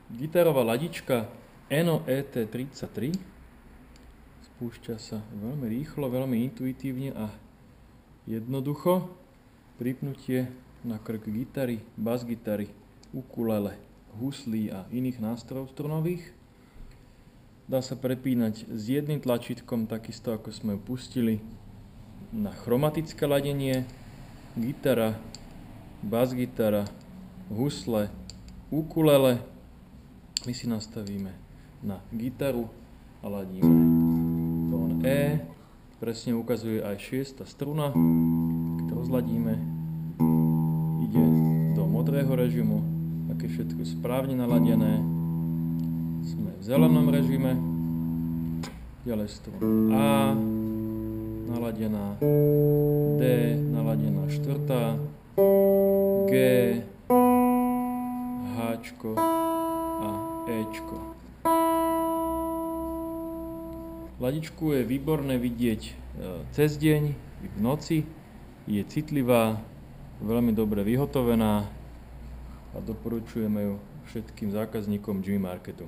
Gitarová ladička Eno ET33. Spúšťa sa veľmi rýchlo, veľmi intuitívne a jednoducho. Pripnutie na krk gitary, basgitary, ukulele, huslí a iných nástrojov strunových. Dá sa prepínať s jedným tlačítkom, takisto ako sme ju pustili, na chromatické ladenie, gitara, basgitara, husle, ukulele. My si nastavíme na gitaru a ladíme tón E, presne ukazuje aj 6. struna, keď rozladíme, ide do modrého režimu, ak je všetko správne naladené, sme v zelenom režime, ďalej struna A, naladená, D, naladená 4., G, Hčko a Ečko. Ladičku je výborné vidieť cez deň, v noci, je citlivá, veľmi dobre vyhotovená a doporučujeme ju všetkým zákazníkom Jimmy Marketu.